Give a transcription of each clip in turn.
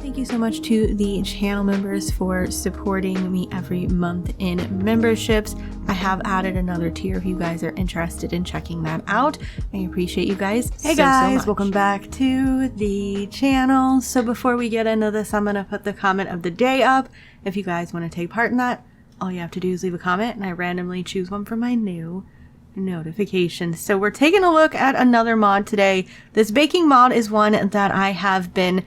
Thank you so much to the channel members for supporting me every month in memberships. I have added another tier if you guys are interested in checking that out. I appreciate you guys so much. Welcome back to the channel. So before we get into this, I'm going to put the comment of the day up. If you guys want to take part in that, all you have to do is leave a comment and I randomly choose one for my new notifications. So we're taking a look at another mod today. This baking mod is one that I have been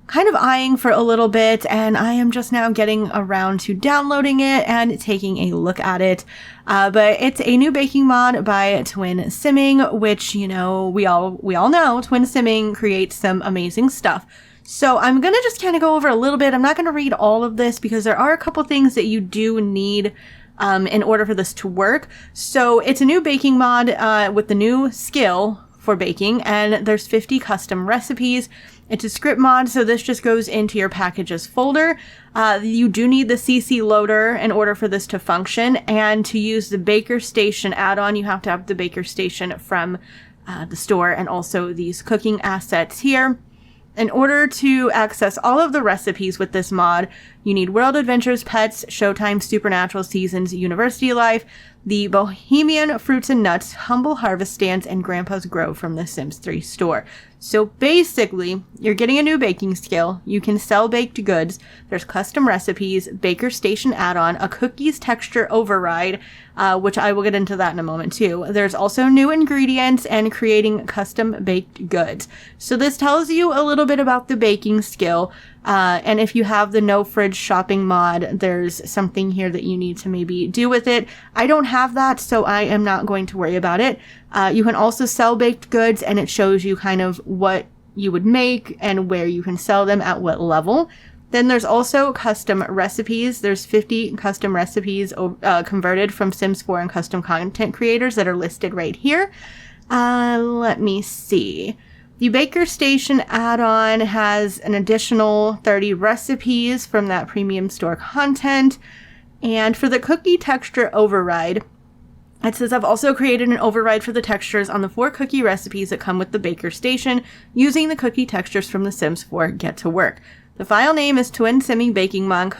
kind of eyeing for a little bit, and I am just now getting around to downloading it and taking a look at it. But it's a new baking mod by Twin Simming, which, you know, we all know Twin Simming creates some amazing stuff. So I'm gonna just kind of go over a little bit. I'm not gonna read all of this because there are a couple things that you do need in order for this to work. So it's a new baking mod with the new skill for baking, and there's 50 custom recipes. It's a script mod, so this just goes into your packages folder. You do need the CC loader in order for this to function, and to use the Baker Station add-on, you have to have the Baker Station from the store, and also these cooking assets here. In order to access all of the recipes with this mod, you need World Adventures, Pets, Showtime, Supernatural, Seasons, University Life, the Bohemian Fruits and Nuts, Humble Harvest Stands, and Grandpa's Grove from the Sims 3 store. So basically, you're getting a new baking skill. You can sell baked goods. There's custom recipes, Baker Station add-on, a cookies texture override, which I will get into that in a moment too. There's also new ingredients and creating custom baked goods. So this tells you a little bit about the baking skill. And if you have the no fridge shopping mod, there's something here that you need to maybe do with it. I don't have that, so I am not going to worry about it. You can also sell baked goods, and it shows you kind of what you would make and where you can sell them at what level. Then there's also custom recipes. There's 50 custom recipes converted from Sims 4 and custom content creators that are listed right here. Let me see. The Baker Station add-on has an additional 30 recipes from that premium store content. And for the cookie texture override, it says, I've also created an override for the textures on the 4 cookie recipes that come with the Baker Station using the cookie textures from the Sims 4 Get to Work. The file name is Twin Simming Baking Mod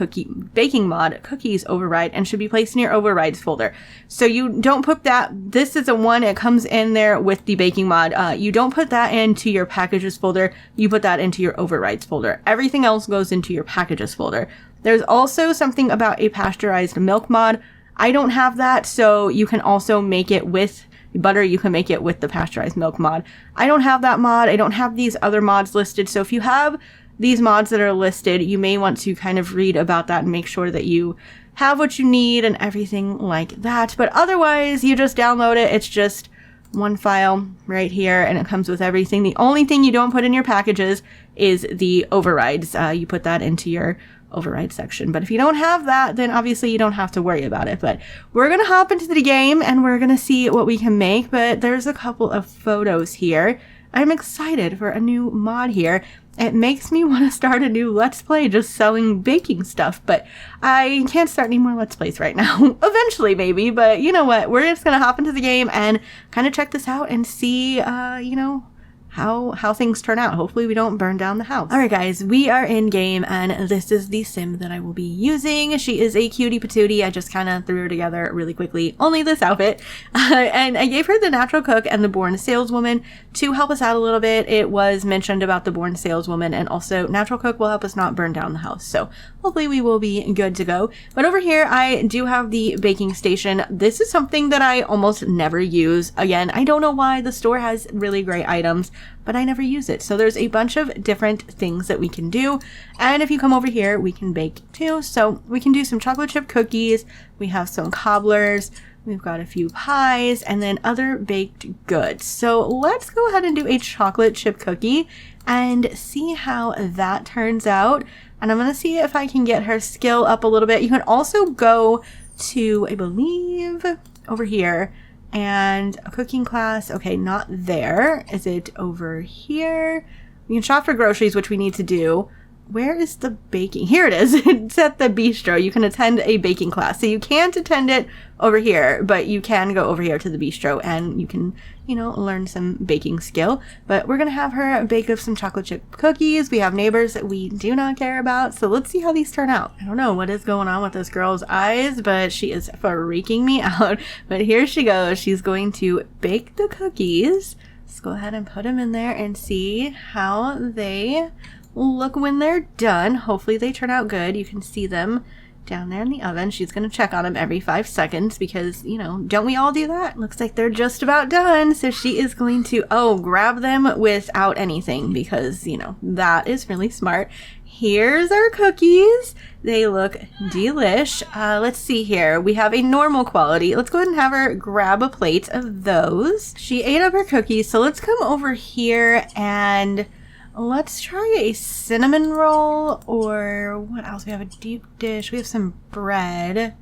Cookies Override and should be placed in your overrides folder. So you don't put that, this is a one, it comes in there with the baking mod. You don't put that into your packages folder, you put that into your overrides folder. Everything else goes into your packages folder. There's also something about a pasteurized milk mod. I don't have that, so you can also make it with butter, you can make it with the pasteurized milk mod. I don't have that mod, I don't have these other mods listed, so if you have these mods that are listed, you may want to kind of read about that and make sure that you have what you need and everything like that. But otherwise, you just download it. It's just one file right here, and it comes with everything. The only thing you don't put in your packages is the overrides. You put that into your override section. But if you don't have that, then obviously you don't have to worry about it. But we're going to hop into the game and we're going to see what we can make. But there's a couple of photos here. I'm excited for a new mod here. It makes me want to start a new Let's Play just selling baking stuff, but I can't start any more Let's Plays right now. Eventually, maybe, but you know what? We're just going to hop into the game and kind of check this out and see, you know, how things turn out. Hopefully we don't burn down the house. Alright guys, we are in game, and this is the sim that I will be using. She is a cutie patootie. I just kind of threw her together really quickly. Only this outfit. And I gave her the natural cook and the born saleswoman to help us out a little bit. It was mentioned about the born saleswoman, and also natural cook will help us not burn down the house. So hopefully we will be good to go. But over here, I do have the baking station. This is something that I almost never use. Again, I don't know why. The store has really great items, but I never use it. So there's a bunch of different things that we can do. And if you come over here, we can bake too. So we can do some chocolate chip cookies. We have some cobblers. We've got a few pies and then other baked goods. So let's go ahead and do a chocolate chip cookie and see how that turns out. And I'm going to see if I can get her skill up a little bit. You can also go to, I believe, over here. And a cooking class, okay, not there. Is it over here? We can shop for groceries, which we need to do. where is the baking? Here it is. It's at the bistro. You can attend a baking class. So you can't attend it over here, but you can go over here to the bistro and you can, you know, learn some baking skill. But we're going to have her bake up some chocolate chip cookies. We have neighbors that we do not care about. So let's see how these turn out. I don't know what is going on with this girl's eyes, but she is freaking me out. But here she goes. She's going to bake the cookies. Let's go ahead and put them in there and see how they look when they're done. Hopefully they turn out good. You can see them down there in the oven. She's going to check on them every 5 seconds because, you know, don't we all do that? Looks like they're just about done. So she is going to, grab them without anything because, you know, that is really smart. Here's our cookies. They look delish. Let's see here. We have a normal quality. Let's go ahead and have her grab a plate of those. She ate up her cookies. So let's come over here and let's try a cinnamon roll, or what else? We have a deep dish. We have some bread.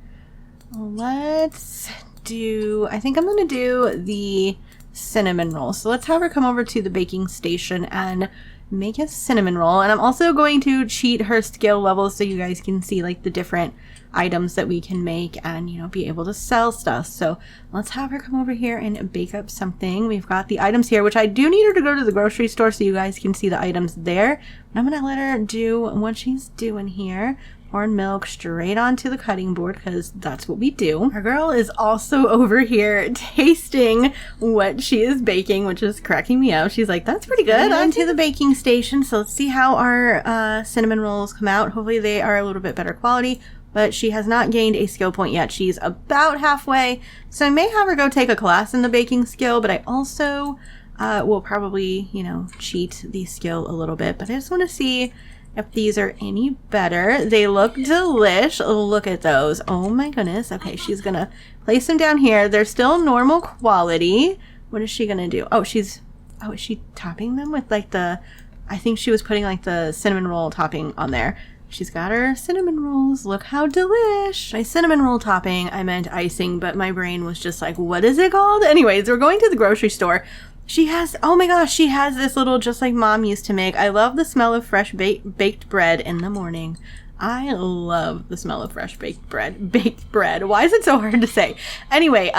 Let's do, I think I'm going to do the cinnamon roll. So let's have her come over to the baking station and make a cinnamon roll. And I'm also going to cheat her skill levels so you guys can see like the different items that we can make and, you know, be able to sell stuff. So let's have her come over here and bake up something. We've got the items here, which I do need her to go to the grocery store so you guys can see the items there. But I'm going to let her do what she's doing here. Pouring milk straight onto the cutting board because that's what we do. Our girl is also over here tasting what she is baking, which is cracking me up. She's like, that's pretty good. Onto the baking station. So let's see how our cinnamon rolls come out. Hopefully they are a little bit better quality. But she has not gained a skill point yet. She's about halfway. So I may have her go take a class in the baking skill, but I also will probably, you know, cheat the skill a little bit. But I just want to see if these are any better. They look delish. Look at those. Oh my goodness. Okay, she's going to place them down here. They're still normal quality. What is she going to do? Is she topping them with like I think she was putting like the cinnamon roll topping on there. She's got her cinnamon rolls. Look how delish. By cinnamon roll topping, I meant icing, but my brain was just like, what is it called? Anyways, we're going to the grocery store. She has, oh my gosh, she has this little, just like mom used to make. I love the smell of fresh baked bread in the morning. I love the smell of fresh baked bread. Why is it so hard to say? Anyway,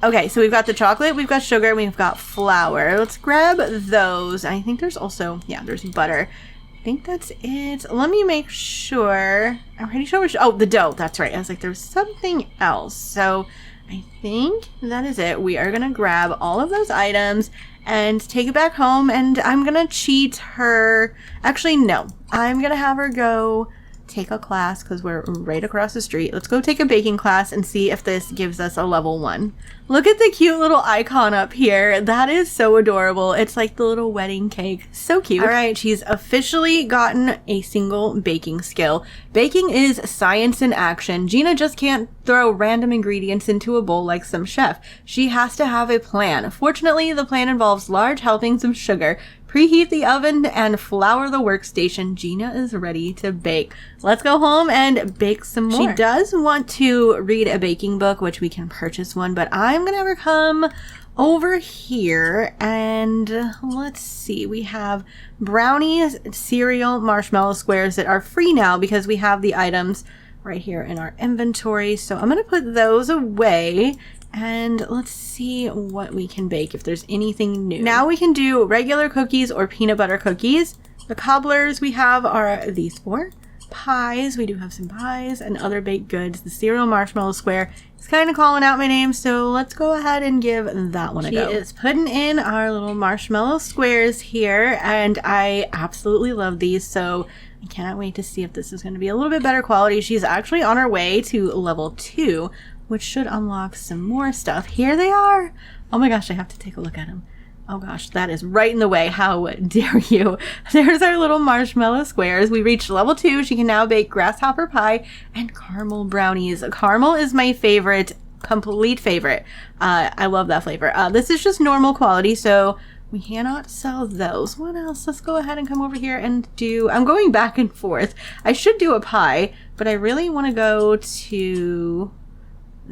okay, so we've got the chocolate, we've got sugar, we've got flour. Let's grab those. I think there's also, there's butter. I think that's it. Let me make sure. I'm pretty sure the dough. That's right. I was like, there's something else. So I think that is it. We are going to grab all of those items and take it back home. And I'm going to cheat her. Actually, no. I'm going to have her go take a class because we're right across the street. Let's go take a baking class and see if this gives us a level 1. Look at the cute little icon up here. That is so adorable. It's like the little wedding cake. So cute. All right, she's officially gotten a single baking skill. Baking is science in action. Gina just can't throw random ingredients into a bowl like some chef. She has to have a plan. Fortunately, the plan involves large helpings of sugar. Preheat the oven and flour the workstation. Gina is ready to bake. Let's go home and bake some more. She does want to read a baking book, which we can purchase one, but I'm going to have her come over here and let's see. We have brownies, cereal, marshmallow squares that are free now because we have the items right here in our inventory. So I'm going to put those away. And let's see what we can bake if there's anything new. Now we can do regular cookies or peanut butter cookies. The cobblers we have are these 4. Pies, we do have some pies and other baked goods. The cereal marshmallow square is kind of calling out my name, so let's go ahead and give that one a go. She is putting in our little marshmallow squares here, and I absolutely love these, so I cannot wait to see if this is going to be a little bit better quality. She's actually on her way to level 2. Which should unlock some more stuff. Here they are. Oh my gosh, I have to take a look at them. Oh gosh, that is right in the way. How dare you? There's our little marshmallow squares. We reached level 2. She can now bake grasshopper pie and caramel brownies. Caramel is my favorite, complete favorite. I love that flavor. This is just normal quality, so we cannot sell those. What else? Let's go ahead and come over here and do, I'm going back and forth. I should do a pie, but I really want to go to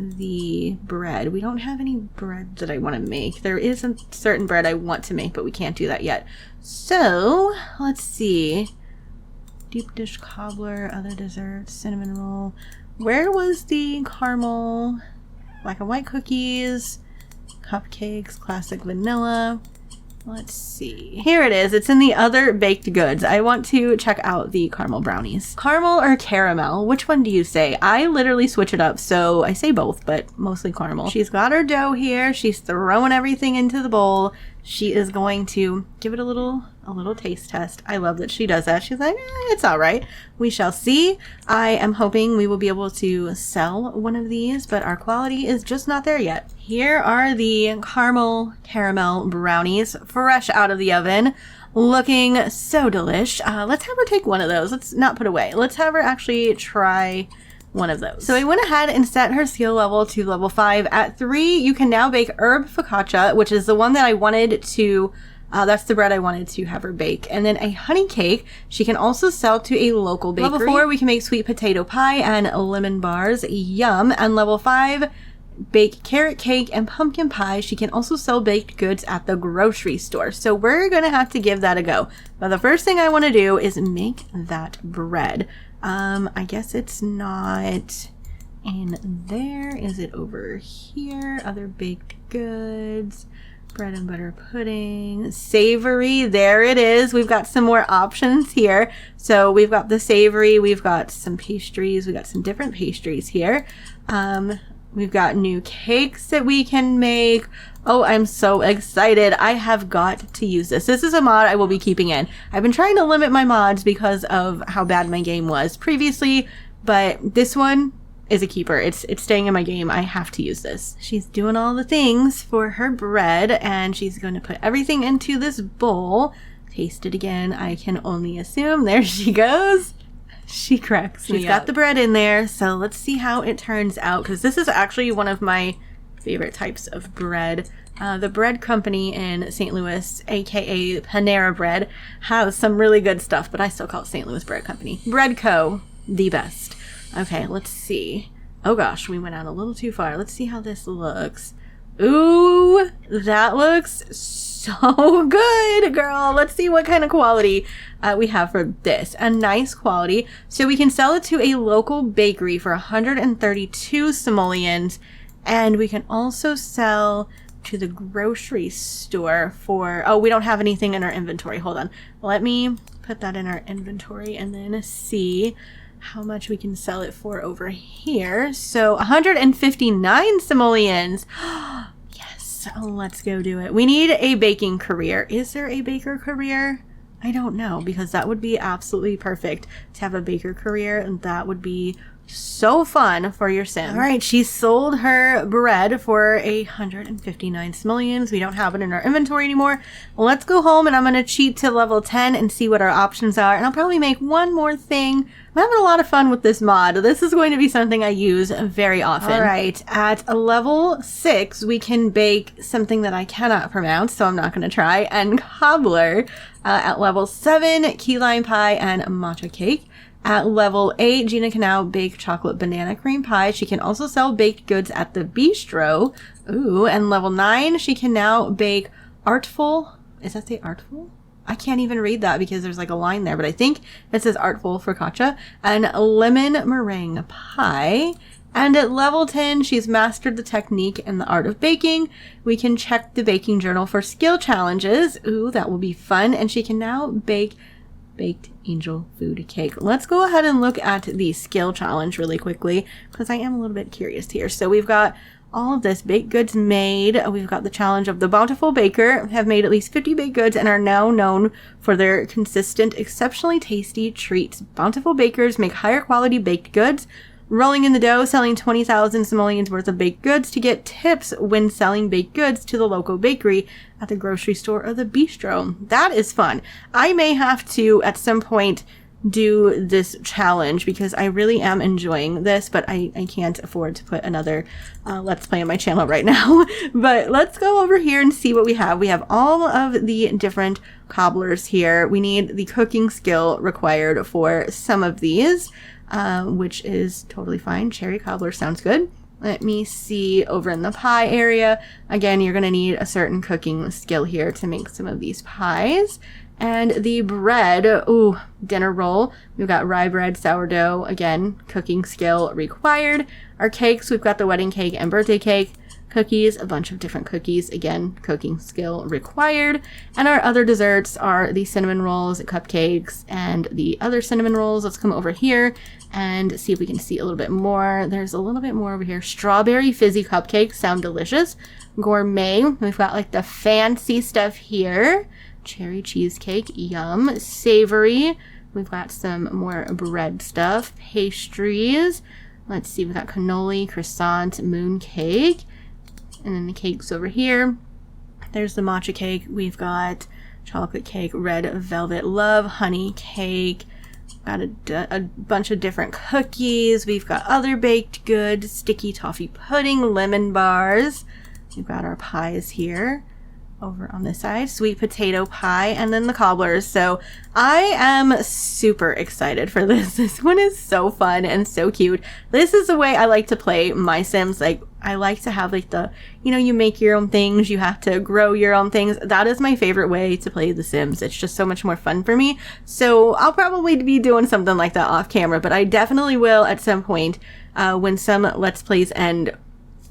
the bread. We don't have any bread that I want to make. There is a certain bread I want to make, but we can't do that yet. So let's see. deep dish cobbler, other desserts, cinnamon roll. Where was the caramel, black and white cookies, cupcakes, classic vanilla? Let's see. Here it is. It's in the other baked goods. I want to check out the caramel brownies. Caramel or caramel? Which one do you say? I literally switch it up, so I say both, but mostly caramel. She's got her dough here. She's throwing everything into the bowl. She is going to give it a little taste test. I love that she does that. She's like, it's all right. We shall see. I am hoping we will be able to sell one of these, but our quality is just not there yet. Here are the caramel brownies, fresh out of the oven, looking so delish. Let's have her take one of those. Let's not put away. Let's have her actually try one of those. So I went ahead and set her skill level to level 5. At 3, you can now bake herb focaccia, which is the one that I wanted to, that's the bread I wanted to have her bake. And then a honey cake she can also sell to a local bakery. Level 4, we can make sweet potato pie and lemon bars. Yum. And level 5, bake carrot cake and pumpkin pie. She can also sell baked goods at the grocery store. So we're gonna have to give that a go. But the first thing I want to do is make that bread. I guess it's not in there. Is it over here? Other baked goods, bread and butter pudding, savory. There it is. We've got some more options here. So we've got the savory, we've got some pastries, we've got some different pastries here. We've got new cakes that we can make. Oh, I'm so excited. I have got to use this. This is a mod I will be keeping in. I've been trying to limit my mods because of how bad my game was previously, but this one is a keeper. It's staying in my game. I have to use this. She's doing all the things for her bread, and she's going to put everything into this bowl. Taste it again. I can only assume. There she goes. She cracks me up. She's got the bread in there, so let's see how it turns out, because this is actually one of my favorite types of bread. The bread company in St. Louis, aka Panera Bread, has some really good stuff, but I still call it St. Louis Bread Company. Bread Co., the best. Okay, let's see. Oh gosh, we went out a little too far. Let's see how this looks. Ooh, that looks so good, girl. Let's see what kind of quality we have for this. A nice quality. So we can sell it to a local bakery for 132 simoleons, and we can also sell to the grocery store for, oh, we don't have anything in our inventory. Hold on. Let me put that in our inventory and then see how much we can sell it for over here. So 159 simoleons. Yes, let's go do it. We need a baking career. Is there a baker career? I don't know, because that would be absolutely perfect to have a baker career, and that would be so fun for your sim. All right, she sold her bread for 159 simoleons. We don't have it in our inventory anymore. Let's go home, and I'm going to cheat to level 10 and see what our options are. And I'll probably make one more thing. I'm having a lot of fun with this mod. This is going to be something I use very often. All right, at level 6, we can bake something that I cannot pronounce, so I'm not going to try, and cobbler. At level 7, key lime pie and matcha cake. At level 8, Gina can now bake chocolate banana cream pie. She can also sell baked goods at the bistro. Ooh, and level 9, she can now bake artful. Is that the artful? I can't even read that because there's like a line there, but I think it says artful focaccia and lemon meringue pie. And at level 10, she's mastered the technique and the art of baking. We can check the baking journal for skill challenges. Ooh, that will be fun. And she can now bake baked angel food cake. Let's go ahead and look at the skill challenge really quickly, because I am a little bit curious here. So we've got all of this baked goods made. We've got the challenge of the bountiful baker, have made at least 50 baked goods and are now known for their consistent, exceptionally tasty treats. Bountiful bakers make higher quality baked goods, rolling in the dough, selling 20,000 simoleons worth of baked goods to get tips when selling baked goods to the local bakery at the grocery store or the bistro. That is fun. I may have to, at some point, do this challenge because I really am enjoying this, but I can't afford to put another Let's Play on my channel right now. But let's go over here and see what we have. We have all of the different cobblers here. We need the cooking skill required for some of these. Which is totally fine. Cherry cobbler sounds good. Let me see over in the pie area. Again, you're gonna need a certain cooking skill here to make some of these pies. And the bread, ooh, dinner roll. We've got rye bread, sourdough, again, cooking skill required. Our cakes, we've got the wedding cake and birthday cake. Cookies, a bunch of different cookies, again, cooking skill required. And our other desserts are the cinnamon rolls, cupcakes, and the other cinnamon rolls. Let's come over here and see if we can see a little bit more. There's a little bit more over here. Strawberry fizzy cupcakes sound delicious. Gourmet, we've got like the fancy stuff here. Cherry cheesecake, yum. Savory, we've got some more bread stuff. Pastries, let's see, we've got cannoli, croissant, moon cake. And then the cakes over here. There's the matcha cake. We've got chocolate cake, red velvet love, honey cake. Got a bunch of different cookies. We've got other baked goods, sticky toffee pudding, lemon bars. We've got our pies here. Over on this side, sweet potato pie, and then the cobblers. So I am super excited for this. This one is so fun and so cute. This is the way I like to play my Sims. Like, I like to have like the, you know, you make your own things, you have to grow your own things. That is my favorite way to play The Sims. It's just so much more fun for me. So I'll probably be doing something like that off camera, but I definitely will at some point when some Let's Plays end,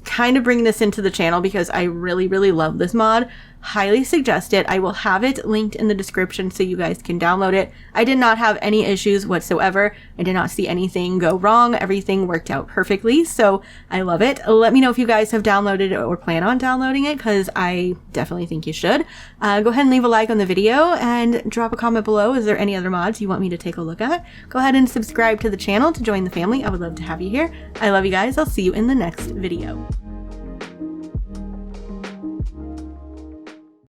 kind of bring this into the channel because I really, really love this mod. Highly suggest it. I will have it linked in the description so you guys can download it. I did not have any issues whatsoever. I did not see anything go wrong. Everything worked out perfectly, so I love it. Let me know if you guys have downloaded it or plan on downloading it, because I definitely think you should. Go ahead and leave a like on the video and drop a comment below. Is there any other mods you want me to take a look at? Go ahead and subscribe to the channel to join the family. I would love to have you here. I love you guys. I'll see you in the next video.